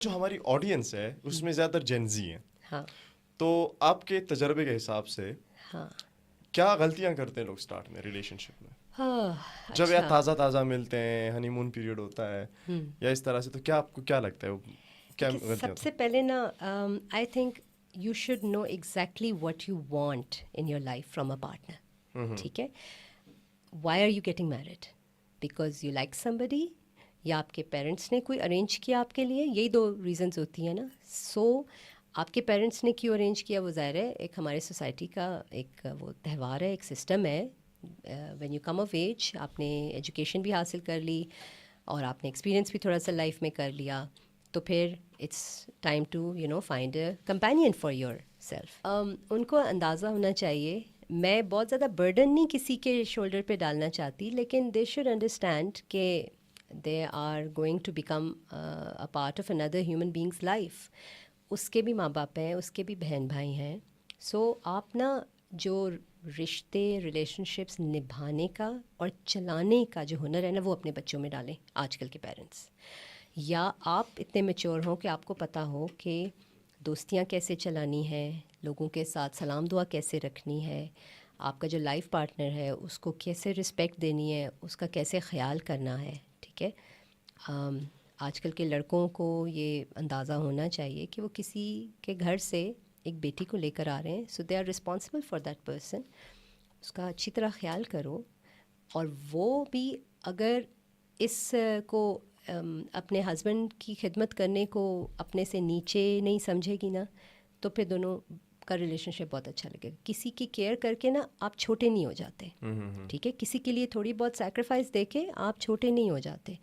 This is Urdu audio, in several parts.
جو ہماری آڈینس ہے اس میں زیادہ تر جینزی ہیں. ہاں تو آپ کے تجربے کے حساب سے ہاں کیا غلطیاں کرتے ہیں لوگ اسٹارٹ میں ریلیشن شپ میں ہاں جب یا اچھا. تازہ ملتے ہیں, ہنی مون پیریڈ ہوتا ہے یا اس طرح سے, تو کیا آپ کو کیا لگتا ہے کیا غلطیاں سب ہوتی سے پہلے نا I think you should know exactly what you want in your life from a partner. ٹھیک ہے, why are you getting married? Because you like somebody, یا آپ کے پیرنٹس نے کوئی ارینج کیا آپ کے لیے؟ یہی دو ریزنز ہوتی ہیں نا. سو آپ کے پیرنٹس نے کیوں ارینج کیا وہ ظاہر ہے ایک ہمارے سوسائٹی کا ایک وہ تہوار ہے, ایک سسٹم ہے. When you come of age, آپ نے ایجوکیشن بھی حاصل کر لی اور آپ نے ایکسپیرینس بھی تھوڑا سا لائف میں کر لیا, تو پھر it's time to find a companion for yourself. ان کو اندازہ ہونا چاہیے, میں بہت زیادہ برڈن نہیں کسی کے شولڈر پہ ڈالنا چاہتی, لیکن دے شوڈ انڈرسٹینڈ کہ they are going to become a part of another human beings life. اس کے بھی ماں باپ ہیں, اس کے بھی بہن بھائی ہیں. سو آپ نا جو رشتے ریلیشن شپس نبھانے کا اور چلانے کا جو ہنر ہے نا, وہ اپنے بچوں میں ڈالیں آج کل کے پیرنٹس. یا آپ اتنے میچور ہوں کہ آپ کو پتہ ہو کہ دوستیاں کیسے چلانی ہیں, لوگوں کے ساتھ سلام دعا کیسے رکھنی ہے, آپ کا جو لائف پارٹنر ہے اس کو کیسے رسپیکٹ دینی ہے, اس کا کیسے خیال کرنا ہے. ٹھیک ہے, آج کل کے لڑکوں کو یہ اندازہ ہونا چاہیے کہ وہ کسی کے گھر سے ایک بیٹی کو لے کر آ رہے ہیں, so they are responsible for that person. اس کا اچھی طرح خیال کرو. اور وہ بھی اگر اس کو اپنے ہسبینڈ کی خدمت کرنے کو اپنے سے نیچے نہیں سمجھے گی نا, تو پھر دونوں کا ریلیشن شپ بہت اچھا لگے گا. کسی کی کیئر کر کے نا آپ چھوٹے نہیں ہو جاتے. ٹھیک ہے, کسی کے لیے تھوڑی بہت سیکریفائس دے کے آپ چھوٹے نہیں ہو جاتے.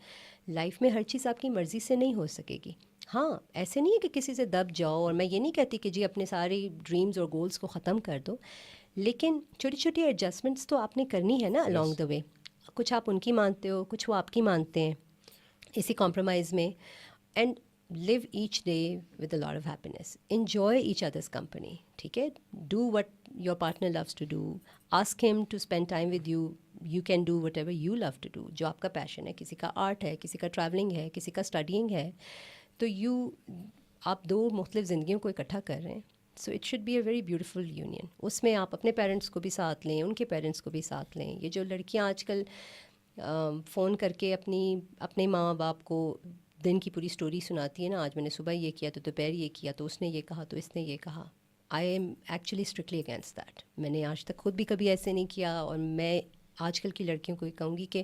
لائف میں ہر چیز آپ کی مرضی سے نہیں ہو سکے گی. ہاں, ایسے نہیں ہے کہ کسی سے دب جاؤ, اور میں یہ نہیں کہتی کہ جی اپنے ساری ڈریمز اور گولز کو ختم کر دو, لیکن چھوٹی چھوٹی ایڈجسٹمنٹس تو آپ نے کرنی ہے نا الانگ دا وے. کچھ آپ ان کی مانتے ہو, کچھ وہ آپ کی مانتے ہیں, اسی کمپرومائز میں. And live each day with a lot of happiness, enjoy each other's company. ٹھیک ہے, do what your partner loves to do, ask him to spend time with you, you can do whatever you love to do. جو آپ کا پیشن ہے, کسی کا آرٹ ہے, کسی کا ٹریولنگ ہے, کسی کا اسٹڈینگ ہے, تو آپ دو مختلف زندگیوں کو اکٹھا کر رہے ہیں. So it should be a very beautiful union. اس میں آپ اپنے پیرنٹس کو بھی ساتھ لیں, ان کے پیرنٹس کو بھی ساتھ لیں. یہ جو لڑکیاں آج کل فون کر کے اپنے ماں باپ کو دن کی پوری سٹوری سناتی ہے نا, آج میں نے صبح یہ کیا تو دوپہر یہ کیا, تو اس نے یہ کہا تو اس نے یہ کہا. I am actually strictly against that. میں نے آج تک خود بھی کبھی ایسے نہیں کیا, اور میں آج کل کی لڑکیوں کو یہ کہوں گی کہ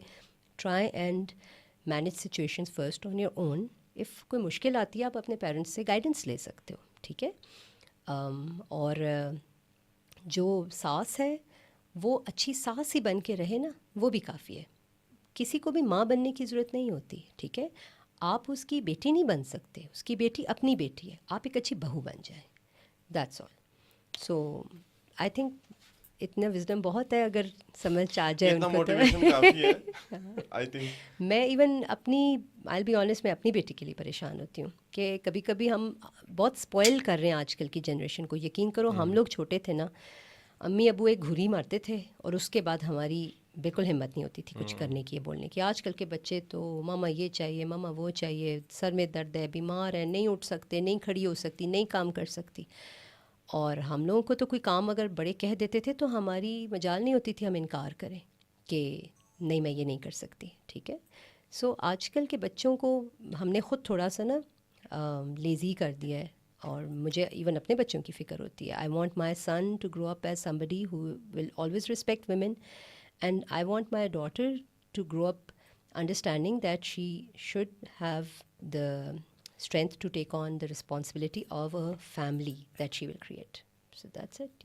try and manage situations first on your own. If کوئی مشکل آتی ہے آپ اپنے پیرنٹس سے گائیڈنس لے سکتے ہو. ٹھیک ہے, اور جو ساس ہے وہ اچھی ساس ہی بن کے رہے نا, وہ بھی کافی ہے. کسی کو بھی ماں بننے کی ضرورت نہیں ہوتی. ٹھیک ہے, آپ اس کی بیٹی نہیں بن سکتے, اس کی بیٹی اپنی بیٹی ہے, آپ ایک اچھی بہو بن جائیں, that's all. So I think اتنا وزڈم بہت ہے, اگر سمجھ آ جائے ان اتنا کو تو. موٹیویشن کافی ہے آئی تھنک. میں ایون اپنی آئی بی آنیسٹ, میں اپنی بیٹی کے لیے پریشان ہوتی ہوں کہ کبھی کبھی ہم بہت اسپوائل کر رہے ہیں آج کل کی جنریشن کو. یقین کرو, ہم لوگ چھوٹے تھے نا, امی ابو ایک گھوری مارتے تھے اور اس کے بعد ہماری بالکل ہمت نہیں ہوتی تھی کچھ کرنے کی, بولنے کی. آج کل کے بچے تو ماما یہ چاہیے, ماما وہ چاہیے, سر میں درد ہے, بیمار ہے, نہیں اٹھ سکتے, نہیں کھڑی ہو سکتی, نہیں کام کر سکتی. اور ہم لوگوں کو تو کوئی کام اگر بڑے کہہ دیتے تھے تو ہماری مجال نہیں ہوتی تھی ہم انکار کریں کہ نہیں میں یہ نہیں کر سکتی. ٹھیک ہے, سو آج کل کے بچوں کو ہم نے خود تھوڑا سا نا لیزی کر دیا ہے, اور مجھے ایون اپنے بچوں کی فکر ہوتی ہے. I want my son to grow up as somebody who will always respect women, and I want my daughter to grow up understanding that she should have the strength to take on the responsibility of a family that she will create. So that's it. Yeah.